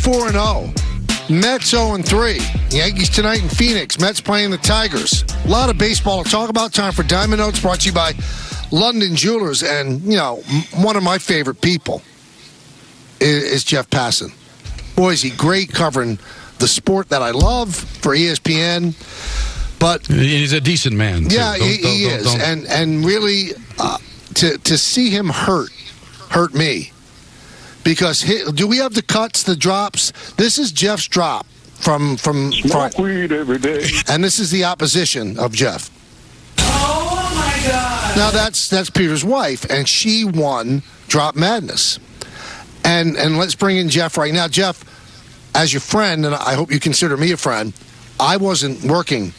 4-0. Mets 0-3. Yankees tonight in Phoenix. Mets playing the Tigers. A lot of baseball to talk about. Time for Diamond Notes, brought to you by London Jewelers. And, one of my favorite people is Jeff Passan. Boy, is he great covering the sport that I love for ESPN. But he's a decent man, too. Yeah, he is. And really, to see him hurt me. Because do we have the cuts, the drops? This is Jeff's drop from Smoke weed every day. And this is the opposition of Jeff. Oh my God! Now that's Peter's wife, and she won Drop Madness. And let's bring in Jeff right now. Jeff, as your friend, and I hope you consider me a friend, I wasn't working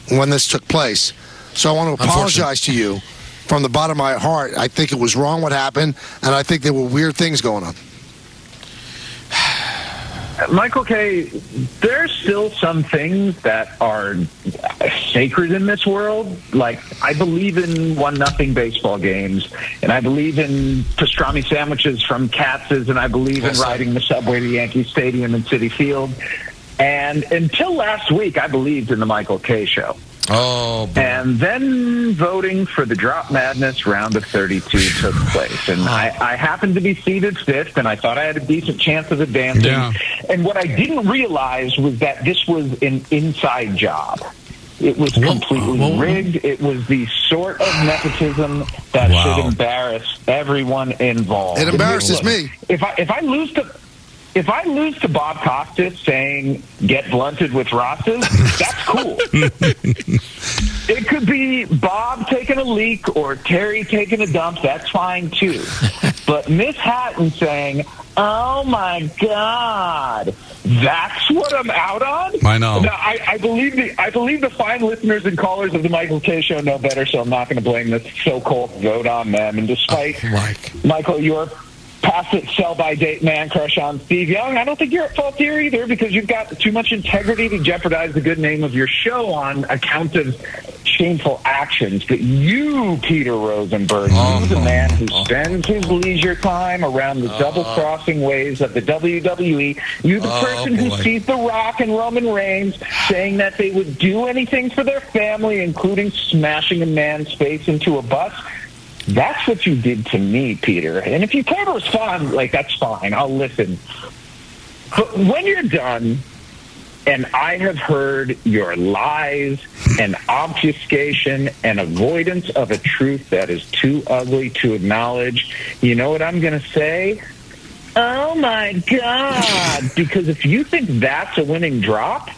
when this took place, so I want to apologize to you from the bottom of my heart. I think it was wrong what happened, and I think there were weird things going on. Michael K., there's still some things that are sacred in this world. Like, I believe in 1-0 baseball games, and I believe in pastrami sandwiches from Katz's, and I believe in riding the subway to Yankee Stadium and Citi Field. And until last week, I believed in the Michael K. Show. Oh, boy. And then voting for the Drop Madness round of 32 took place. And I happened to be seated fifth, and I thought I had a decent chance of advancing. Yeah. And what I didn't realize was that this was an inside job. It was completely rigged. It was the sort of nepotism that should embarrass everyone involved. It embarrasses me. If I lose to Bob Costas saying, get blunted with Rosses, that's cool. It could be Bob taking a leak or Terry taking a dump. That's fine, too. But Miss Hatton saying, oh, my God, that's what I'm out on? I know. Now, I believe the fine listeners and callers of the Michael K. Show know better, so I'm not going to blame this so-called vote on them. And despite, Michael, your pass-it, sell-by-date man crush on Steve Young, I don't think you're at fault here either, because you've got too much integrity to jeopardize the good name of your show on account of shameful actions. But you, Peter Rosenberg, you're the man who spends his leisure time around the double-crossing ways of the WWE. You're the person who sees The Rock and Roman Reigns saying that they would do anything for their family, including smashing a man's face into a bus. That's what you did to me, Peter. And if you care to respond, that's fine. I'll listen. But when you're done, and I have heard your lies and obfuscation and avoidance of a truth that is too ugly to acknowledge, you know what I'm going to say? Oh, my God. Because if you think that's a winning drop,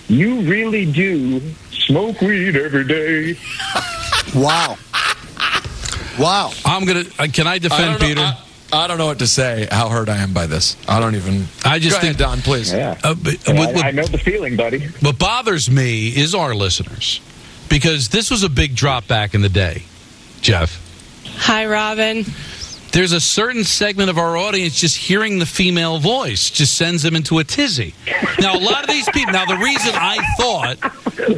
you really do smoke weed every day. Wow. Wow. Can I defend Peter? I don't know what to say, how hurt I am by this. I don't even. I just think, Don, please. Yeah. I know the feeling, buddy. What bothers me is our listeners, because this was a big drop back in the day, Jeff. Hi, Robin. There's a certain segment of our audience just hearing the female voice just sends them into a tizzy. Now, a lot of these people. Now, the reason I thought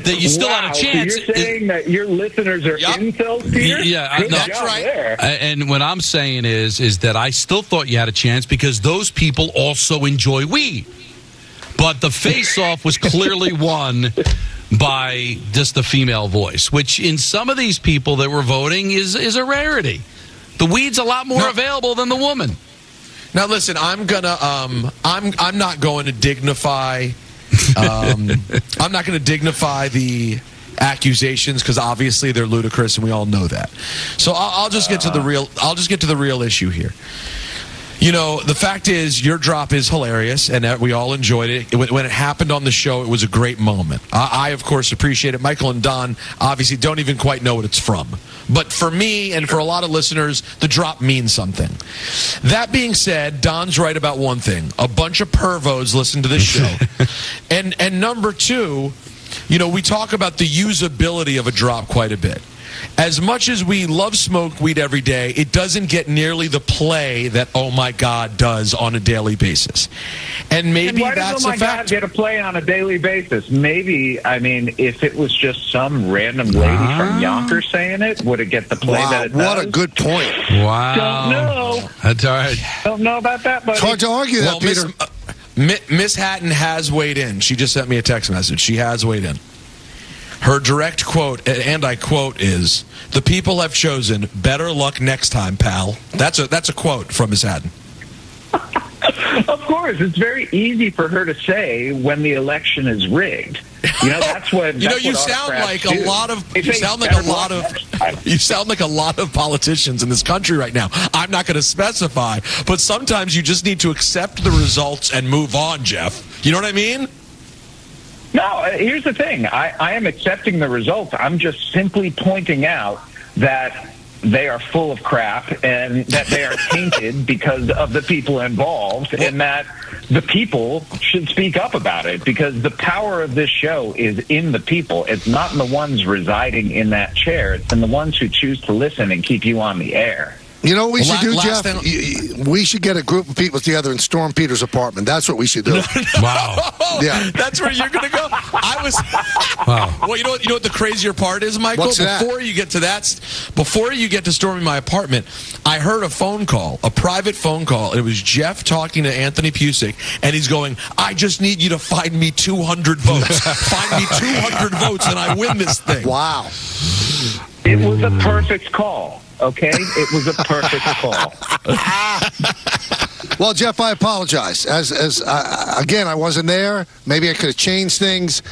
that you still had a chance. So you're saying that your listeners are incels, Peter? Yeah, no, that's right. And what I'm saying is that I still thought you had a chance because those people also enjoy weed. But the face-off was clearly won by just the female voice, which in some of these people that were voting is a rarity. The weed's a lot more available than the woman. Now, listen, I'm not going to dignify. I'm not going to dignify the accusations because obviously they're ludicrous and we all know that. So I'll just get to the real. I'll just get to the real issue here. You know, the fact is, your drop is hilarious, and we all enjoyed it. When it happened on the show, it was a great moment. I, of course, appreciate it. Michael and Don obviously don't even quite know what it's from. But for me and for a lot of listeners, the drop means something. That being said, Don's right about one thing. A bunch of pervos listen to this show. And number two, you know, we talk about the usability of a drop quite a bit. As much as we love smoke weed every day, it doesn't get nearly the play that Oh My God does on a daily basis. And maybe why that's does Oh My a fact. God get a play on a daily basis? Maybe, I mean, if it was just some random lady from Yonkers saying it, would it get the play that it does? What a good point. Wow. Don't know. That's all right. Don't know about that, buddy. It's hard to argue that, Peter. Miss Hatton has weighed in. She just sent me a text message. She has weighed in. Her direct quote, and I quote, is, "The people have chosen. Better luck next time, pal." That's a quote from Miss Hatton. Of course, it's very easy for her to say when the election is rigged. You know, that's what you sound like a lot of politicians in this country right now. I'm not going to specify, but sometimes you just need to accept the results and move on, Jeff. You know what I mean? No, here's the thing. I am accepting the results. I'm just simply pointing out that they are full of crap and that they are tainted because of the people involved, and that the people should speak up about it, because the power of this show is in the people. It's not in the ones residing in that chair. It's in the ones who choose to listen and keep you on the air. You know what we should do, Jeff? We should get a group of people together and storm Peter's apartment. That's what we should do. Wow. Yeah. That's where you're going to go? Wow. Well, you know what the crazier part is, Michael? What's that? Before you get to storming my apartment, I heard a phone call, a private phone call, and it was Jeff talking to Anthony Pusick, and he's going, "I just need you to find me 200 votes. Find me 200 votes, and I win this thing." Wow. It was a perfect call. Okay, it was a perfect call. Well, Jeff, I apologize. Again, I wasn't there. Maybe I could have changed things.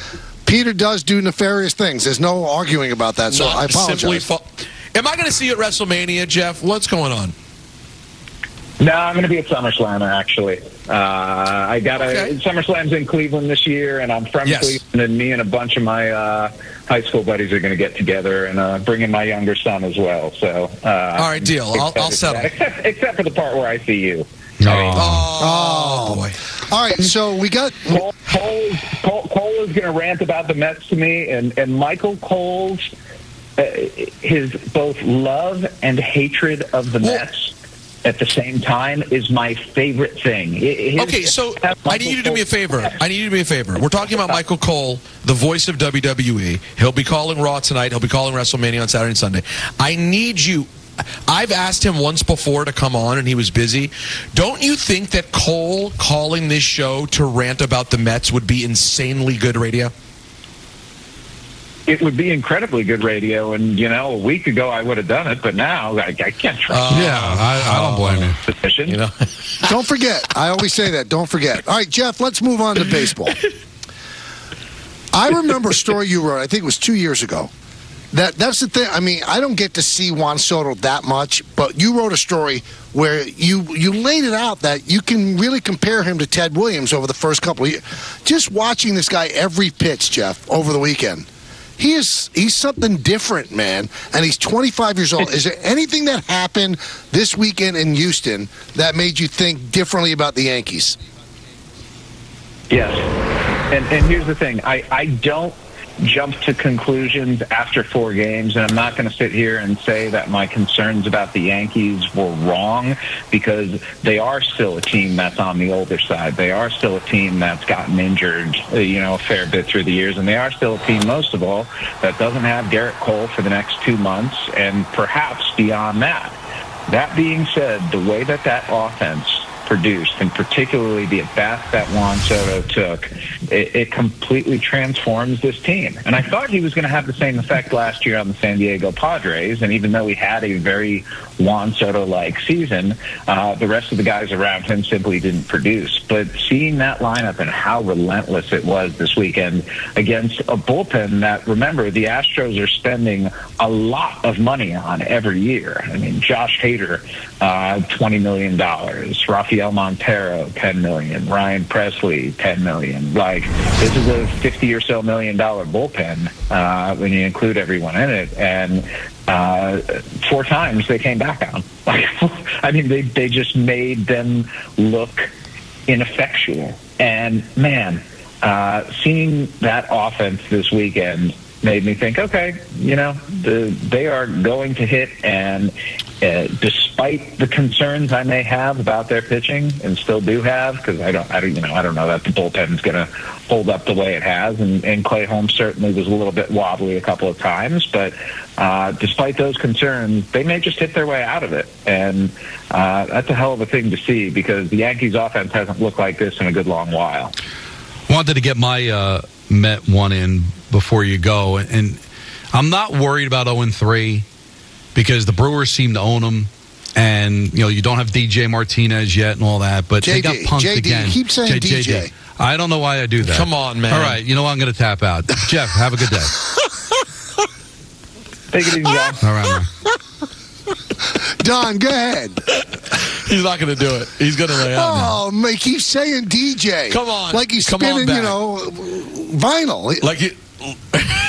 Peter does do nefarious things. There's no arguing about that. So I apologize. Am I going to see you at WrestleMania, Jeff? What's going on? No, I'm going to be at SummerSlam, actually. SummerSlam's in Cleveland this year, and I'm from Cleveland, and me and a bunch of my high school buddies are going to get together and bring in my younger son as well. So, all right, deal. I'll settle. Except for the part where I see you. Oh boy! All right, so we got Cole is going to rant about the Mets to me, and Michael Cole's his both love and hatred of the Mets at the same time is my favorite thing. Okay, so I need you to do me a favor. We're talking about Michael Cole, the voice of WWE. He'll be calling Raw tonight. He'll be calling WrestleMania on Saturday and Sunday. I need you. I've asked him once before to come on, and he was busy. Don't you think that Cole calling this show to rant about the Mets would be insanely good radio? It would be incredibly good radio, and, a week ago I would have done it, but now I can't trust it. Yeah, I don't blame you. Position. Don't forget. I always say that. Don't forget. All right, Jeff, let's move on to baseball. I remember a story you wrote, I think it was 2 years ago. That's the thing. I mean, I don't get to see Juan Soto that much, but you wrote a story where you laid it out that you can really compare him to Ted Williams over the first couple of years. Just watching this guy every pitch, Jeff, over the weekend. He's something different, man, and he's 25 years old. Is there anything that happened this weekend in Houston that made you think differently about the Yankees? Yes, and here's the thing. I don't jump to conclusions after 4 games, and I'm not going to sit here and say that my concerns about the Yankees were wrong, because they are still a team that's on the older side. They are still a team that's gotten injured, a fair bit through the years, and they are still a team, most of all, that doesn't have Garrett Cole for the next 2 months, and perhaps beyond that. That being said, the way that offense produced, and particularly the at-bats that Juan Soto took, it completely transforms this team. And I thought he was going to have the same effect last year on the San Diego Padres, and even though he had a very Juan Soto-like season, the rest of the guys around him simply didn't produce. But seeing that lineup and how relentless it was this weekend against a bullpen that, remember, the Astros are spending a lot of money on every year. I mean, Josh Hader, $20 million. Rafael Montero, $10 million. Ryan Presley, $10 million. Like, this is a $50 or so million bullpen when you include everyone in it. And 4 times they came back on. I mean, they just made them look ineffectual. And, man, seeing that offense this weekend made me think, okay, they are going to hit, and despite the concerns I may have about their pitching, and still do have, because I don't know that the bullpen's going to hold up the way it has, and Clay Holmes certainly was a little bit wobbly a couple of times, but despite those concerns, they may just hit their way out of it, and that's a hell of a thing to see, because the Yankees offense hasn't looked like this in a good long while. Wanted to get my Met one in before you go, and I'm not worried about 0-3 because the Brewers seem to own them, and you don't have DJ Martinez yet and all that, but they got punked again. Keep saying DJ. I don't know why I do that. Come on, man. All right, you know what? I'm going to tap out. Jeff, have a good day. Take it easy, John. All right, man. Don, go ahead. He's not going to do it. He's going to lay out now. Oh, man, keep saying DJ. Come on. Like he's Come spinning, on vinyl. Like it.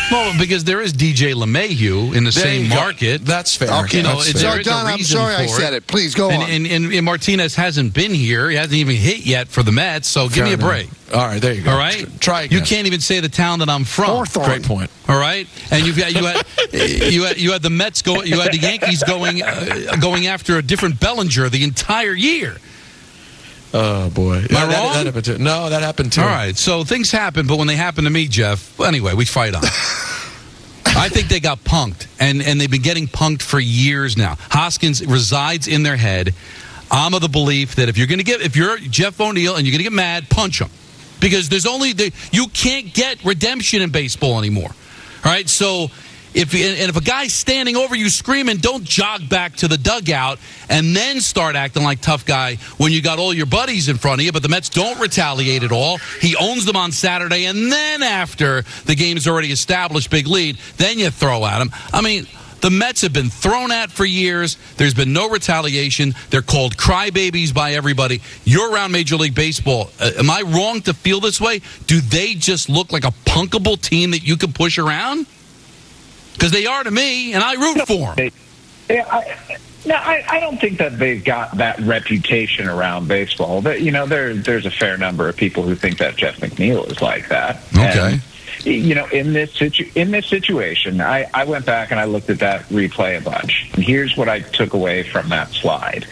Well, because there is DJ LeMahieu in the same market. That's fair. Okay, That's fair. so Don, I'm sorry I said it. Please go on. And Martinez hasn't been here. He hasn't even hit yet for the Mets, so give me a break. All right, there you go. All right? Try again. You can't even say the town that I'm from. Hawthorne. Great point. All right? And you had the Mets you had the Yankees going after a different Bellinger the entire year. Oh, boy. Am I wrong? That happened too. No, that happened too. All right, so things happen, but when they happen to me, Jeff, anyway, we fight on. I think they got punked, and they've been getting punked for years now. Hoskins resides in their head. I'm of the belief that if you're Jeff O'Neill and you're going to get mad, punch him. Because you can't get redemption in baseball anymore. All right, so if a guy's standing over you screaming, don't jog back to the dugout and then start acting like tough guy when you got all your buddies in front of you, but the Mets don't retaliate at all. He owns them on Saturday, and then after the game's already established big lead, then you throw at him. I mean, the Mets have been thrown at for years. There's been no retaliation. They're called crybabies by everybody. You're around Major League Baseball. Am I wrong to feel this way? Do they just look like a punkable team that you can push around? Because they are to me, and I root for them. I don't think that they've got that reputation around baseball. But, there's a fair number of people who think that Jeff McNeil is like that. Okay. And, in this situation, I went back and I looked at that replay a bunch. And here's what I took away from that slide.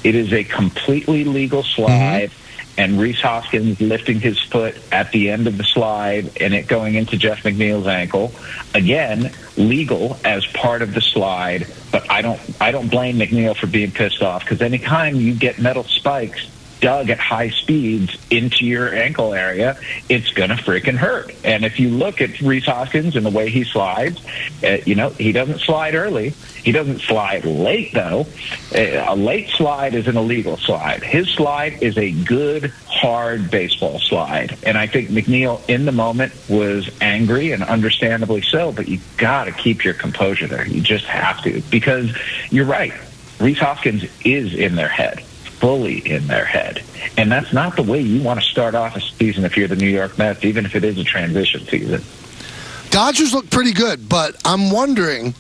It is a completely legal slide. Mm-hmm. And Rhys Hoskins lifting his foot at the end of the slide and it going into Jeff McNeil's ankle. Again, legal as part of the slide, but I don't blame McNeil for being pissed off, because anytime you get metal spikes dug at high speeds into your ankle area, it's going to freaking hurt. And if you look at Rhys Hoskins and the way he slides, he doesn't slide early. He doesn't slide late, though. A late slide is an illegal slide. His slide is a good, hard baseball slide. And I think McNeil, in the moment, was angry, and understandably so, but you got to keep your composure there. You just have to, because you're right. Rhys Hoskins is in their head. Fully in their head. And that's not the way you want to start off a season if you're the New York Mets, even if it is a transition season. Dodgers look pretty good, but I'm wondering,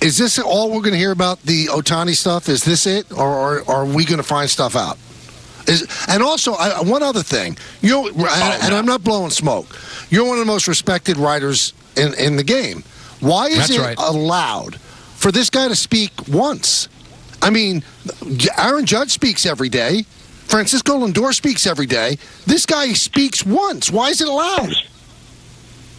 is this all we're going to hear about the Ohtani stuff? Is this it, or are we going to find stuff out? And also, one other thing, and I'm not blowing smoke, you're one of the most respected writers in the game. Why is it allowed for this guy to speak once? I mean, Aaron Judge speaks every day. Francisco Lindor speaks every day. This guy speaks once. Why is it allowed?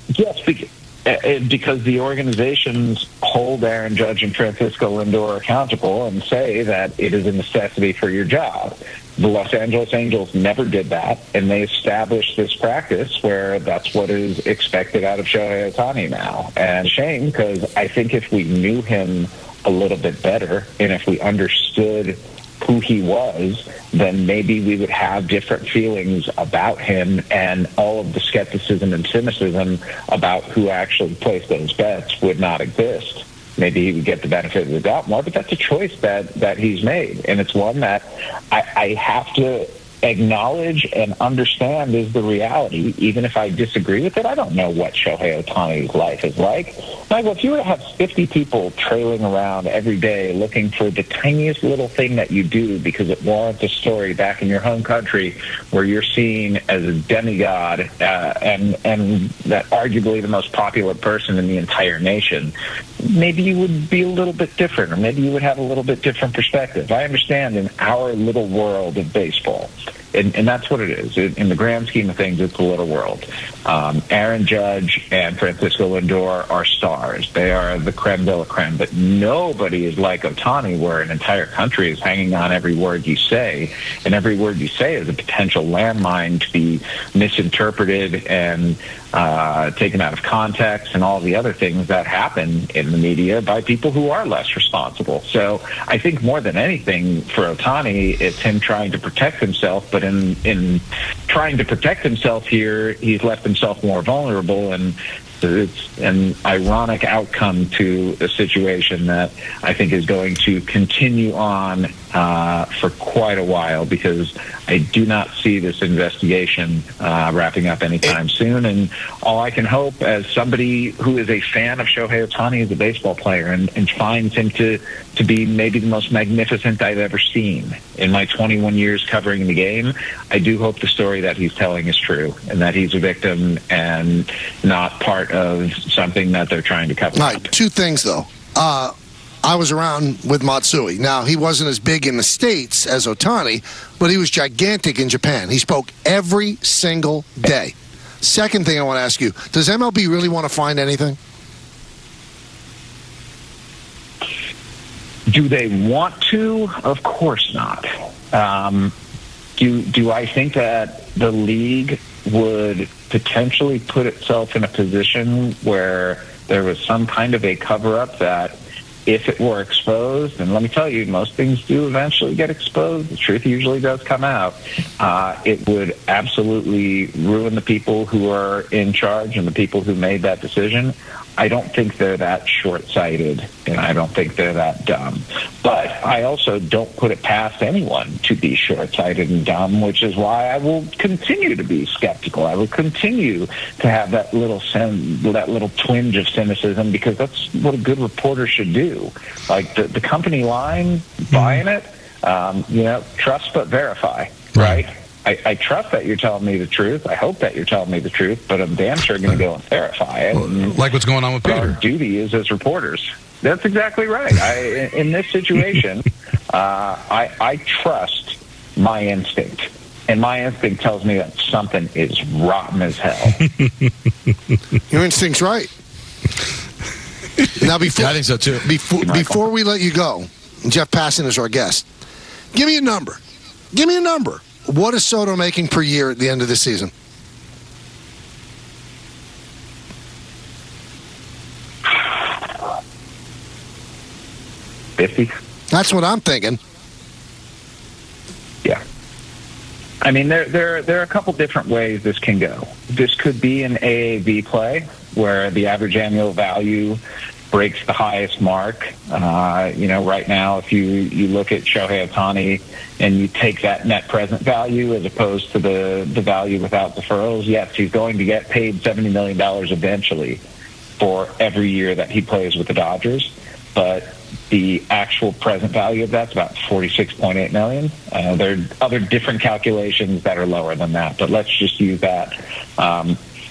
Yes, because the organizations hold Aaron Judge and Francisco Lindor accountable and say that it is a necessity for your job. The Los Angeles Angels never did that, and they established this practice where that's what is expected out of Shohei Ohtani now. And shame, because I think if we knew him a little bit better, and if we understood who he was, then maybe we would have different feelings about him, and all of the skepticism and cynicism about who actually placed those bets would not exist. Maybe he would get the benefit of the doubt more, but that's a choice that he's made, and it's one that I have to acknowledge and understand is the reality. Even if I disagree with it, I don't know what Shohei Ohtani's life is like. Michael, if you were to have 50 people trailing around every day looking for the tiniest little thing that you do because it warrants a story back in your home country where you're seen as a demigod and that arguably the most popular person in the entire nation, maybe you would be a little bit different, or maybe you would have a little bit different perspective. I understand in our little world of baseball, and that's what it is. In the grand scheme of things, it's a little world. Aaron Judge and Francisco Lindor are stars. They are the creme de la creme, but nobody is like Ohtani, where an entire country is hanging on every word you say, and every word you say is a potential landmine to be misinterpreted and taken out of context, and all the other things that happen in the media by people who are less responsible. So I think more than anything for Ohtani, it's him trying to protect himself, but in trying to protect himself here, he's left himself more vulnerable, and it's an ironic outcome to a situation that I think is going to continue on for quite a while, because I do not see this investigation wrapping up anytime soon. And all I can hope, as somebody who is a fan of Shohei Ohtani as a baseball player and finds him to be maybe the most magnificent I've ever seen in my 21 years covering the game, I do hope the story that he's telling is true, and that he's a victim and not part of something that they're trying to cover up. Right. Two things, though. I was around with Matsui. Now, he wasn't as big in the States as Ohtani, but he was gigantic in Japan. He spoke every single day. Second thing I want to ask you, does MLB really want to find anything? Do they want to? Of course not. Do I think that the league would potentially put itself in a position where there was some kind of a cover-up that, if it were exposed, and let me tell you, most things do eventually get exposed, the truth usually does come out, it would absolutely ruin the people who are in charge and the people who made that decision. I don't think they're that short-sighted, and I don't think they're that dumb. But I also don't put it past anyone to be short-sighted and dumb, which is why I will continue to be skeptical. I will continue to have that little twinge of cynicism, because that's what a good reporter should do. Like the company line, buying it, trust but verify, right? I trust that you're telling me the truth. I hope that you're telling me the truth, but I'm damn sure going to go and verify it. Like what's going on with Peter. Our duty is as reporters. That's exactly right. In this situation, I trust my instinct. And my instinct tells me that something is rotten as hell. Your instinct's right. Now, I think so too. Before we let you go, Jeff Passan is our guest. Give me a number. Give me a number. What is Soto making per year at the end of the season? $50. That's what I'm thinking. Yeah. I mean, there are a couple different ways this can go. This could be an AAV play, where the average annual value breaks the highest mark. Right now, if you look at Shohei Ohtani and you take that net present value as opposed to the value without deferrals, yes, he's going to get paid $70 million eventually for every year that he plays with the Dodgers. But the actual present value of that's about $46.8 million. There are other different calculations that are lower than that, but let's just use that.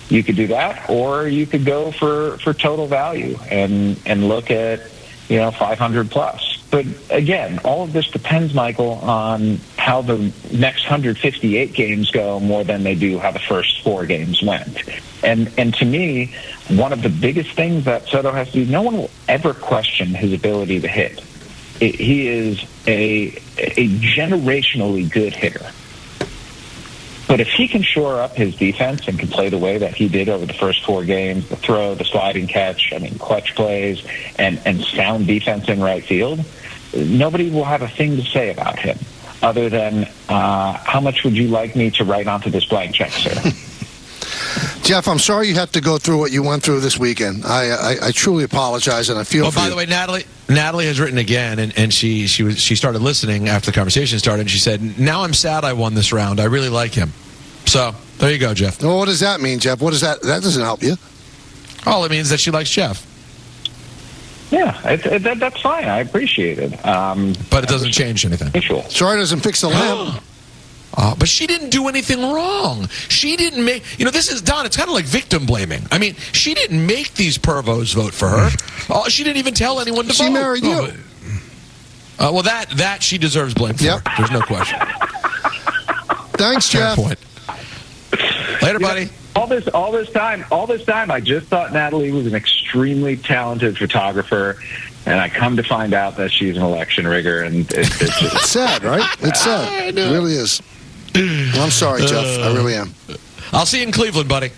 You could do that, or you could go for total value and look at 500 plus. But again, all of this depends, Michael, on how the next 158 games go more than they do how the first 4 games went. And to me, one of the biggest things that Soto has to do, no one will ever question his ability to hit. He is a generationally good hitter. But if he can shore up his defense and can play the way that he did over the first 4 games, the throw, the sliding catch, clutch plays, and sound defense in right field, nobody will have a thing to say about him other than, how much would you like me to write onto this blank check, sir? Jeff, I'm sorry you have to go through what you went through this weekend. I truly apologize, and I feel. Well, for by you. the way, Natalie has written again, and she started listening after the conversation started, and she said, "Now I'm sad I won this round. I really like him." So there you go, Jeff. Well, what does that mean, Jeff? What does that? That doesn't help you. All it means is that she likes Jeff. Yeah, that's fine. I appreciate it. But it doesn't change anything. Sorry, doesn't fix the lamp. But she didn't do anything wrong. She didn't make... this is, Don, it's kind of like victim blaming. I mean, she didn't make these pervos vote for her. She didn't even tell anyone to vote. She married you. Well, that she deserves blame for. Yep. There's no question. Thanks, Jeff. Fair point. Later, buddy. All this time, I just thought Natalie was an extremely talented photographer, and I come to find out that she's an election rigger, and it's just It's sad, right? It's sad. It really is. I'm sorry, Jeff. I really am. I'll see you in Cleveland, buddy.